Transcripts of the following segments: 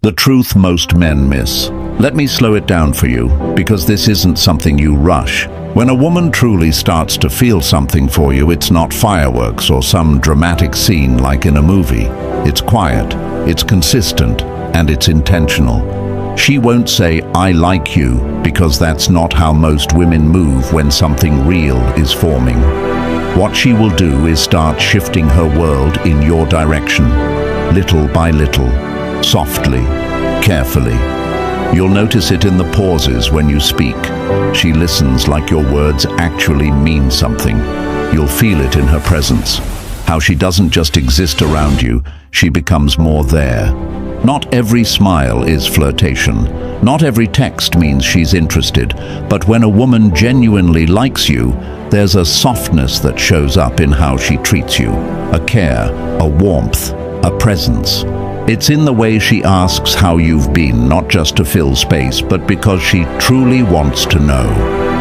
The truth most men miss. Let me slow it down for you, because this isn't something you rush. When a woman truly starts to feel something for you, it's not fireworks or some dramatic scene like in a movie. It's quiet, it's consistent, and it's intentional. She won't say, "I like you," because that's not how most women move when something real is forming. What she will do is start shifting her world in your direction, little by little, softly, carefully. You'll notice it in the pauses when you speak. She listens like your words actually mean something. You'll feel it in her presence, how she doesn't just exist around you, she becomes more there. Not every smile is flirtation. Not every text means she's interested. But when a woman genuinely likes you, there's a softness that shows up in how she treats you. A care, a warmth, a presence. It's in the way she asks how you've been, not just to fill space, but because she truly wants to know.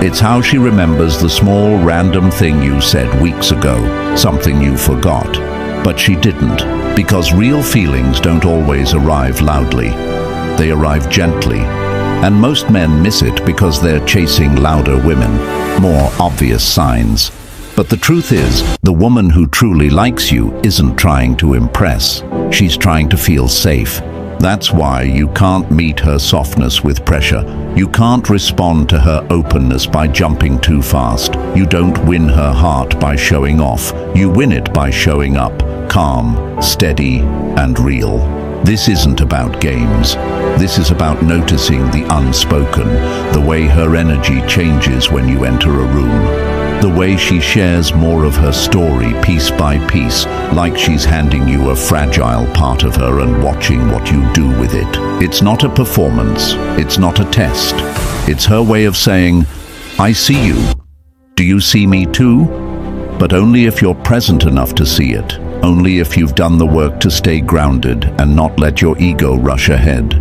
It's how she remembers the small random thing you said weeks ago, something you forgot. But she didn't, because real feelings don't always arrive loudly. They arrive gently, and most men miss it because they're chasing louder women, more obvious signs. But the truth is, the woman who truly likes you isn't trying to impress. She's trying to feel safe. That's why you can't meet her softness with pressure. You can't respond to her openness by jumping too fast. You don't win her heart by showing off. You win it by showing up, calm, steady, and real. This isn't about games. This is about noticing the unspoken, the way her energy changes when you enter a room. The way she shares more of her story piece by piece, like she's handing you a fragile part of her and watching what you do with it. It's not a performance. It's not a test. It's her way of saying, "I see you. Do you see me too?" But only if you're present enough to see it. Only if you've done the work to stay grounded and not let your ego rush ahead.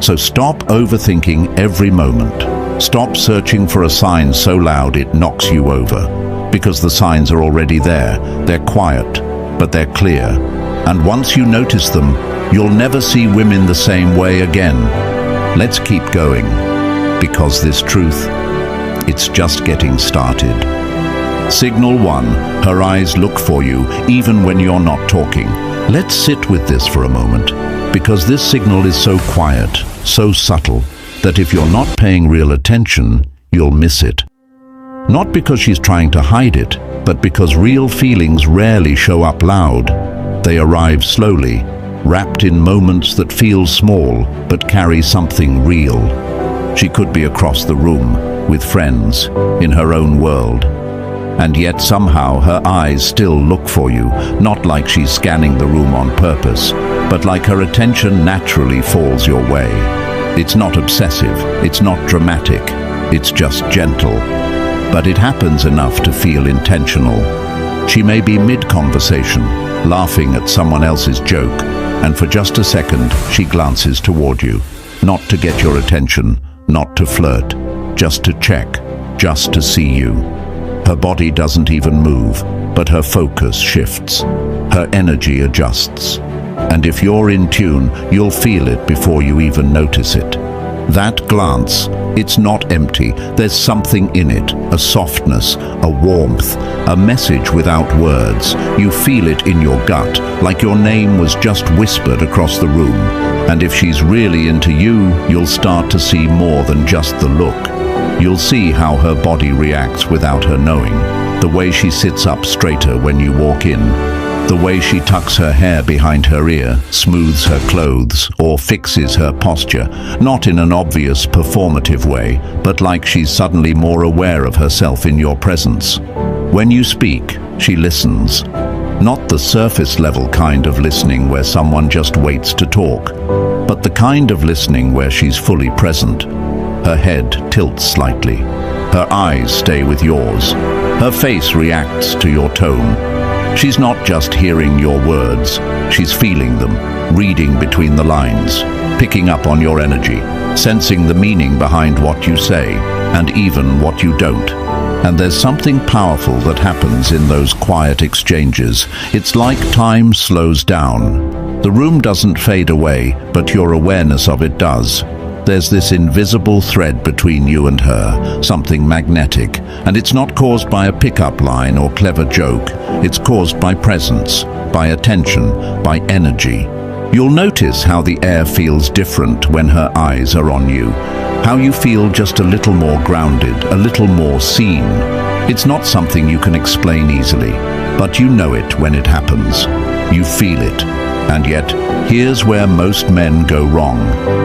So stop overthinking every moment. Stop searching for a sign so loud it knocks you over, because the signs are already there. They're quiet, but they're clear. And once you notice them, you'll never see women the same way again. Let's keep going, because this truth, it's just getting started. Signal 1, her eyes look for you even when you're not talking. Let's sit with this for a moment, because this signal is so quiet, so subtle, that if you're not paying real attention, you'll miss it. Not because she's trying to hide it, but because real feelings rarely show up loud. They arrive slowly, wrapped in moments that feel small, but carry something real. She could be across the room, with friends, in her own world. And yet somehow her eyes still look for you, not like she's scanning the room on purpose, but like her attention naturally falls your way. It's not obsessive, it's not dramatic, it's just gentle. But it happens enough to feel intentional. She may be mid-conversation, laughing at someone else's joke, and for just a second she glances toward you, not to get your attention, not to flirt, just to check, just to see you. Her body doesn't even move, but her focus shifts. Her energy adjusts. And if you're in tune, you'll feel it before you even notice it. That glance, it's not empty. There's something in it, a softness, a warmth, a message without words. You feel it in your gut, like your name was just whispered across the room. And if she's really into you, you'll start to see more than just the look. You'll see how her body reacts without her knowing. The way she sits up straighter when you walk in. The way she tucks her hair behind her ear, smooths her clothes, or fixes her posture, not in an obvious performative way, but like she's suddenly more aware of herself in your presence. When you speak, she listens. Not the surface-level kind of listening where someone just waits to talk, but the kind of listening where she's fully present. Her head tilts slightly. Her eyes stay with yours. Her face reacts to your tone. She's not just hearing your words, she's feeling them, reading between the lines, picking up on your energy, sensing the meaning behind what you say, and even what you don't. And there's something powerful that happens in those quiet exchanges. It's like time slows down. The room doesn't fade away, but your awareness of it does. There's this invisible thread between you and her, something magnetic, and it's not caused by a pickup line or clever joke. It's caused by presence, by attention, by energy. You'll notice how the air feels different when her eyes are on you, how you feel just a little more grounded, a little more seen. It's not something you can explain easily, but you know it when it happens. You feel it. And yet, here's where most men go wrong.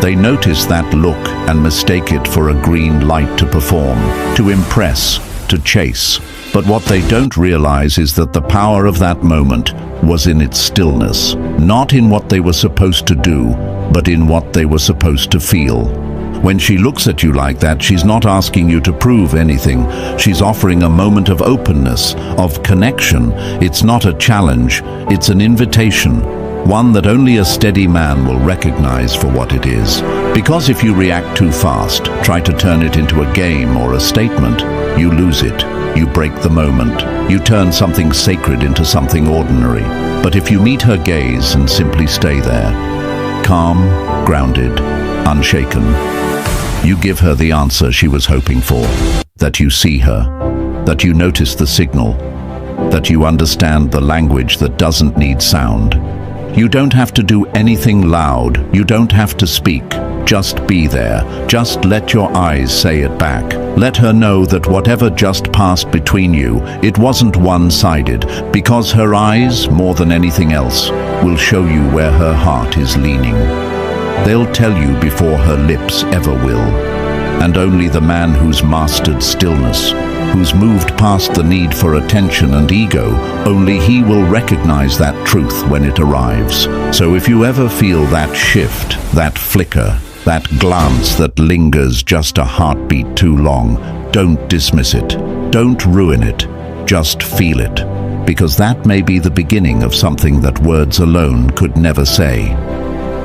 They notice that look and mistake it for a green light to perform, to impress, to chase. But what they don't realize is that the power of that moment was in its stillness, not in what they were supposed to do, but in what they were supposed to feel. When she looks at you like that, she's not asking you to prove anything. She's offering a moment of openness, of connection. It's not a challenge, it's an invitation. One that only a steady man will recognize for what it is. Because if you react too fast, try to turn it into a game or a statement, you lose it. You break the moment. You turn something sacred into something ordinary. But if you meet her gaze and simply stay there, calm, grounded, unshaken, you give her the answer she was hoping for. That you see her, that you notice the signal, that you understand the language that doesn't need sound. You don't have to do anything loud. You don't have to speak. Just be there. Just let your eyes say it back. Let her know that whatever just passed between you, it wasn't one-sided, because her eyes, more than anything else, will show you where her heart is leaning. They'll tell you before her lips ever will. And only the man who's mastered stillness, who's moved past the need for attention and ego, only he will recognize that truth when it arrives. So if you ever feel that shift, that flicker, that glance that lingers just a heartbeat too long, don't dismiss it. Don't ruin it. Just feel it. Because that may be the beginning of something that words alone could never say.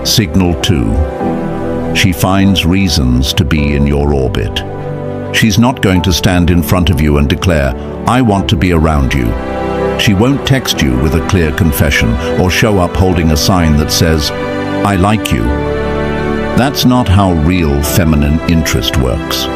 Signal 2. She finds reasons to be in your orbit. She's not going to stand in front of you and declare, "I want to be around you." She won't text you with a clear confession or show up holding a sign that says, "I like you." That's not how real feminine interest works.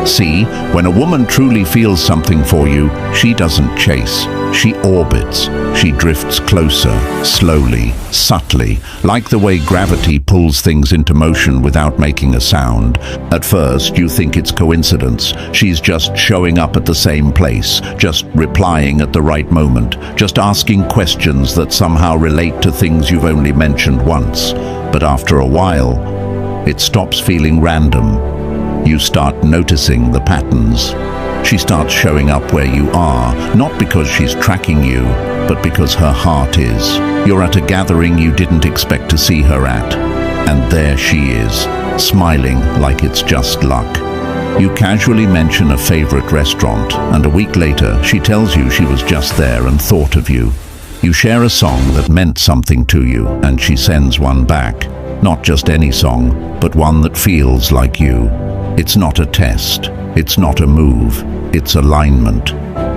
See, when a woman truly feels something for you, she doesn't chase. She orbits. She drifts closer, slowly, subtly, like the way gravity pulls things into motion without making a sound. At first, you think it's coincidence. She's just showing up at the same place, just replying at the right moment, just asking questions that somehow relate to things you've only mentioned once. But after a while, it stops feeling random. You start noticing the patterns. She starts showing up where you are, not because she's tracking you, but because her heart is. You're at a gathering you didn't expect to see her at, and there she is, smiling like it's just luck. You casually mention a favorite restaurant, and a week later she tells you she was just there and thought of you. You share a song that meant something to you, and she sends one back. Not just any song, but one that feels like you. It's not a test. It's not a move. It's alignment.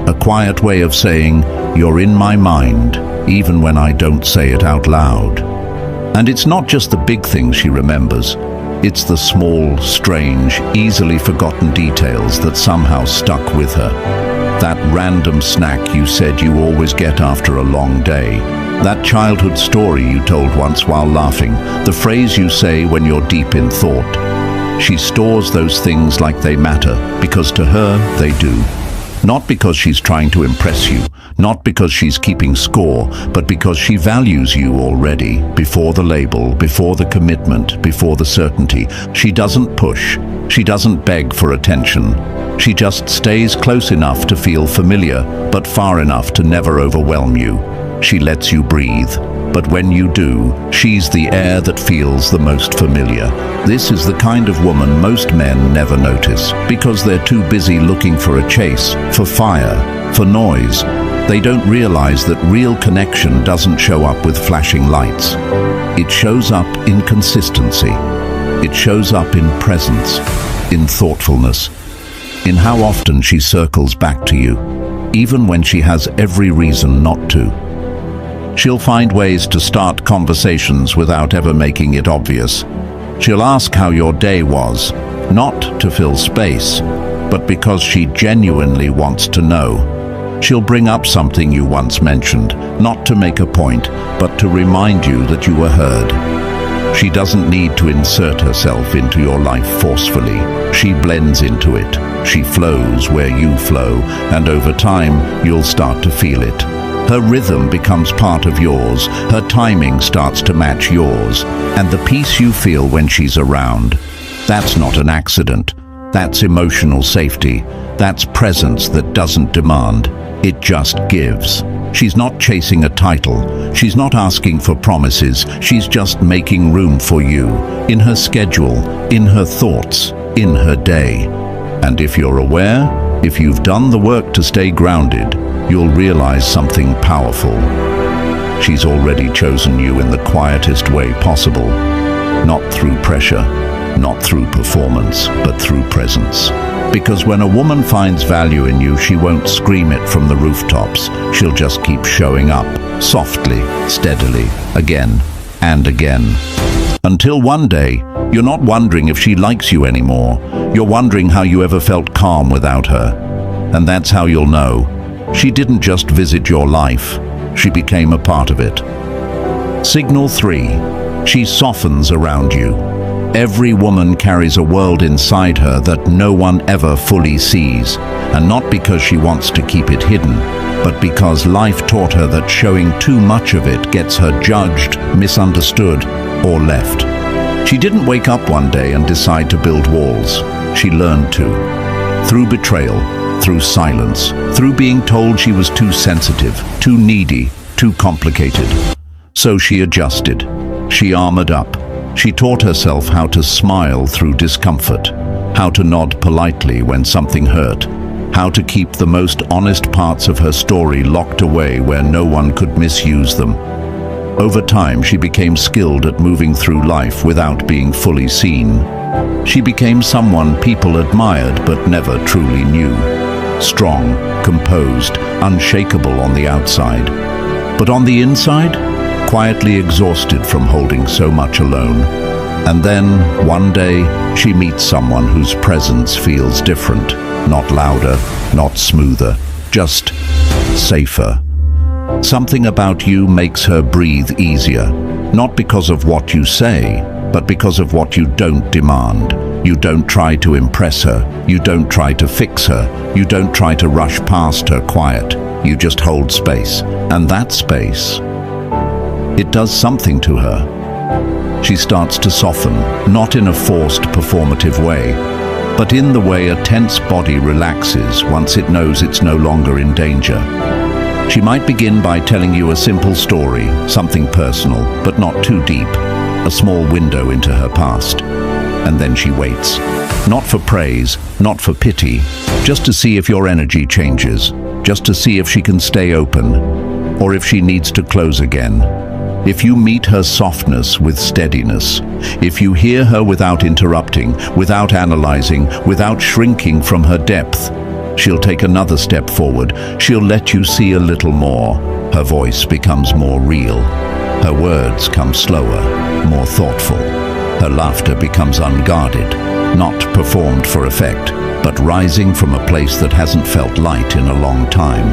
A quiet way of saying, "You're in my mind," even when I don't say it out loud. And it's not just the big things she remembers. It's the small, strange, easily forgotten details that somehow stuck with her. That random snack you said you always get after a long day. That childhood story you told once while laughing. The phrase you say when you're deep in thought. She stores those things like they matter, because to her, they do. Not because she's trying to impress you, not because she's keeping score, but because she values you already, before the label, before the commitment, before the certainty. She doesn't push. She doesn't beg for attention. She just stays close enough to feel familiar, but far enough to never overwhelm you. She lets you breathe. But when you do, she's the air that feels the most familiar. This is the kind of woman most men never notice, because they're too busy looking for a chase, for fire, for noise. They don't realize that real connection doesn't show up with flashing lights. It shows up in consistency. It shows up in presence, in thoughtfulness, in how often she circles back to you, even when she has every reason not to. She'll find ways to start conversations without ever making it obvious. She'll ask how your day was, not to fill space, but because she genuinely wants to know. She'll bring up something you once mentioned, not to make a point, but to remind you that you were heard. She doesn't need to insert herself into your life forcefully. She blends into it. She flows where you flow, and over time, you'll start to feel it. Her rhythm becomes part of yours, her timing starts to match yours, and the peace you feel when she's around, that's not an accident. That's emotional safety. That's presence that doesn't demand. It just gives. She's not chasing a title. She's not asking for promises. She's just making room for you, in her schedule, in her thoughts, in her day. And if you're aware, if you've done the work to stay grounded, you'll realize something powerful. She's already chosen you in the quietest way possible, not through pressure, not through performance, but through presence. Because when a woman finds value in you, she won't scream it from the rooftops. She'll just keep showing up, softly, steadily, again and again. Until one day, you're not wondering if she likes you anymore. You're wondering how you ever felt calm without her. And that's how you'll know. She didn't just visit your life, she became a part of it. Signal 3. She softens around you. Every woman carries a world inside her that no one ever fully sees, and not because she wants to keep it hidden, but because life taught her that showing too much of it gets her judged, misunderstood, or left. She didn't wake up one day and decide to build walls. She learned to. Through betrayal, through silence, through being told she was too sensitive, too needy, too complicated. So she adjusted. She armored up. She taught herself how to smile through discomfort, how to nod politely when something hurt, how to keep the most honest parts of her story locked away where no one could misuse them. Over time, she became skilled at moving through life without being fully seen. She became someone people admired but never truly knew. Strong, composed, unshakable on the outside. But on the inside, quietly exhausted from holding so much alone. And then, one day, she meets someone whose presence feels different. Not louder, not smoother, just safer. Something about you makes her breathe easier. Not because of what you say, but because of what you don't demand. You don't try to impress her. You don't try to fix her. You don't try to rush past her quiet. You just hold space. And that space, it does something to her. She starts to soften, not in a forced, performative way, but in the way a tense body relaxes once it knows it's no longer in danger. She might begin by telling you a simple story, something personal, but not too deep, a small window into her past. And then she waits. Not for praise, not for pity, just to see if your energy changes, just to see if she can stay open, or if she needs to close again. If you meet her softness with steadiness, if you hear her without interrupting, without analyzing, without shrinking from her depth, she'll take another step forward. She'll let you see a little more. Her voice becomes more real. Her words come slower, more thoughtful. Her laughter becomes unguarded, not performed for effect, but rising from a place that hasn't felt light in a long time.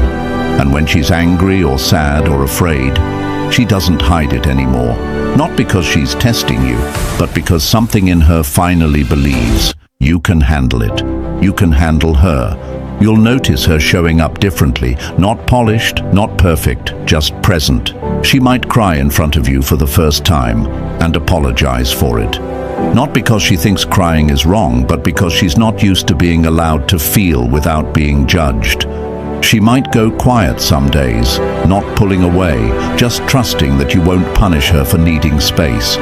And when she's angry or sad or afraid, she doesn't hide it anymore. Not because she's testing you, but because something in her finally believes you can handle it. You can handle her. You'll notice her showing up differently, not polished, not perfect, just present. She might cry in front of you for the first time and apologize for it. Not because she thinks crying is wrong, but because she's not used to being allowed to feel without being judged. She might go quiet some days, not pulling away, just trusting that you won't punish her for needing space.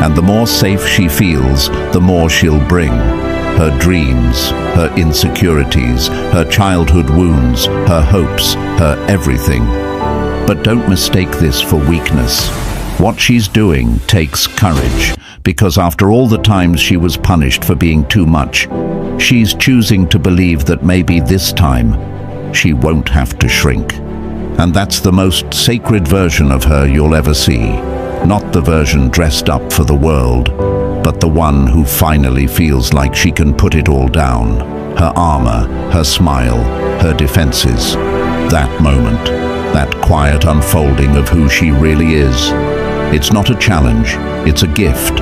And the more safe she feels, the more she'll bring. Her dreams, her insecurities, her childhood wounds, her hopes, her everything. But don't mistake this for weakness. What she's doing takes courage, because after all the times she was punished for being too much, she's choosing to believe that maybe this time she won't have to shrink. And that's the most sacred version of her you'll ever see. Not the version dressed up for the world, but the one who finally feels like she can put it all down. Her armor, her smile, her defenses. That moment, that quiet unfolding of who she really is. It's not a challenge, it's a gift.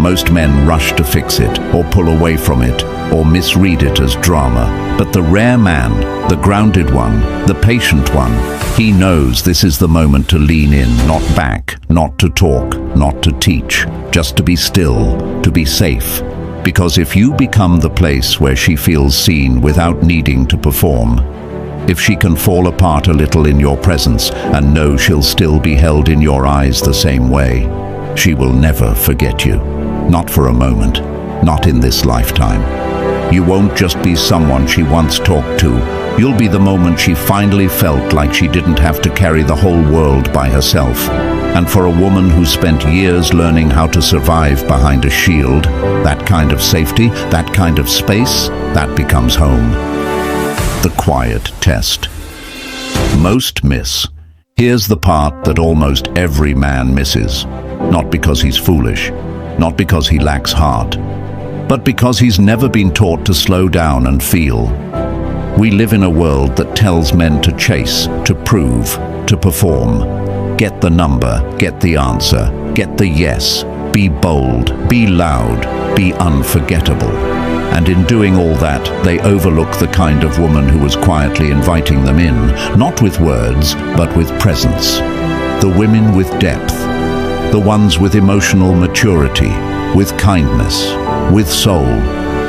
Most men rush to fix it, or pull away from it, or misread it as drama. But the rare man, the grounded one, the patient one, he knows this is the moment to lean in, not back, not to talk, not to teach, just to be still, to be safe. Because if you become the place where she feels seen without needing to perform, if she can fall apart a little in your presence and know she'll still be held in your eyes the same way, she will never forget you. Not for a moment, not in this lifetime. You won't just be someone she once talked to. You'll be the moment she finally felt like she didn't have to carry the whole world by herself. And for a woman who spent years learning how to survive behind a shield, that kind of safety, that kind of space, that becomes home. The quiet test. Most miss. Here's the part that almost every man misses. Not because he's foolish, not because he lacks heart, but because he's never been taught to slow down and feel. We live in a world that tells men to chase, to prove, to perform. Get the number, get the answer, get the yes. Be bold, be loud, be unforgettable. And in doing all that, they overlook the kind of woman who was quietly inviting them in, not with words, but with presence. The women with depth, the ones with emotional maturity, with kindness, with soul.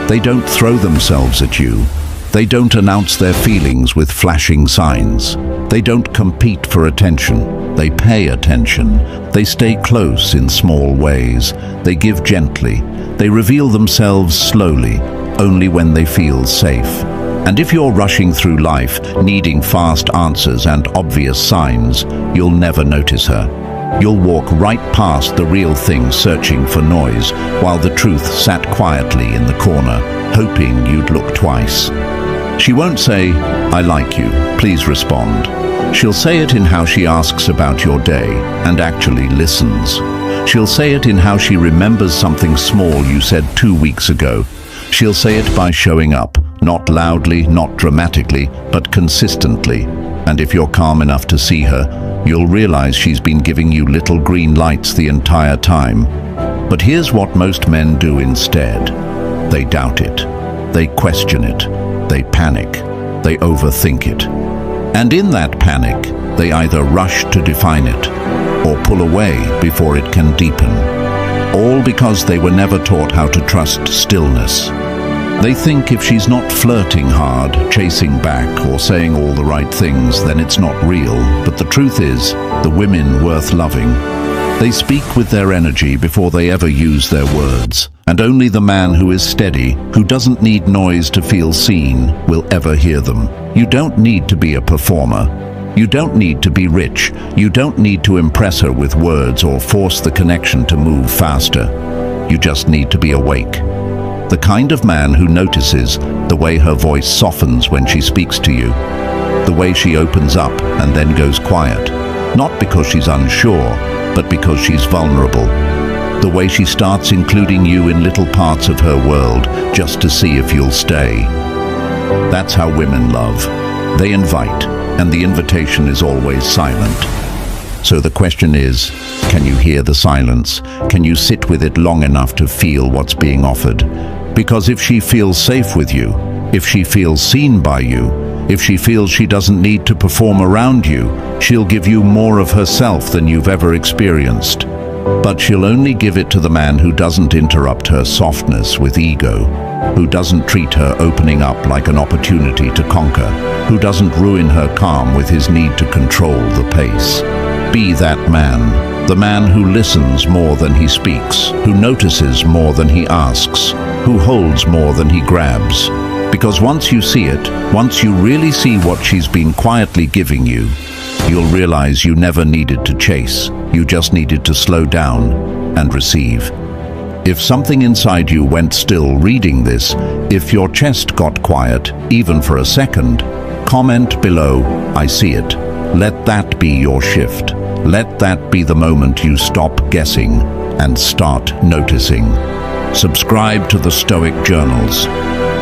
They don't throw themselves at you. They don't announce their feelings with flashing signs. They don't compete for attention. They pay attention. They stay close in small ways. They give gently. They reveal themselves slowly, only when they feel safe. And if you're rushing through life, needing fast answers and obvious signs, you'll never notice her. You'll walk right past the real thing, searching for noise, while the truth sat quietly in the corner, hoping you'd look twice. She won't say, "I like you, please respond." She'll say it in how she asks about your day and actually listens. She'll say it in how she remembers something small you said 2 weeks ago. She'll say it by showing up, not loudly, not dramatically, but consistently. And if you're calm enough to see her, you'll realize she's been giving you little green lights the entire time. But here's what most men do instead. They doubt it. They question it. They panic. They overthink it. And in that panic, they either rush to define it or pull away before it can deepen. All because they were never taught how to trust stillness. They think if she's not flirting hard, chasing back, or saying all the right things, then it's not real. But the truth is, the women worth loving, they speak with their energy before they ever use their words. And only the man who is steady, who doesn't need noise to feel seen, will ever hear them. You don't need to be a performer. You don't need to be rich. You don't need to impress her with words or force the connection to move faster. You just need to be awake. The kind of man who notices the way her voice softens when she speaks to you, the way she opens up and then goes quiet, not because she's unsure, but because she's vulnerable, the way she starts including you in little parts of her world just to see if you'll stay. That's how women love. They invite, and the invitation is always silent. So the question is, can you hear the silence? Can you sit with it long enough to feel what's being offered? Because if she feels safe with you, if she feels seen by you, if she feels she doesn't need to perform around you, she'll give you more of herself than you've ever experienced. But she'll only give it to the man who doesn't interrupt her softness with ego, who doesn't treat her opening up like an opportunity to conquer, who doesn't ruin her calm with his need to control the pace. Be that man, the man who listens more than he speaks, who notices more than he asks, who holds more than he grabs. Because once you see it, once you really see what she's been quietly giving you, you'll realize you never needed to chase. You just needed to slow down and receive. If something inside you went still reading this, if your chest got quiet, even for a second, comment below, "I see it." Let that be your shift. Let that be the moment you stop guessing and start noticing. Subscribe to the Stoic Journals.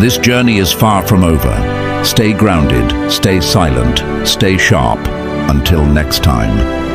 This journey is far from over. Stay grounded, stay silent, stay sharp. Until next time.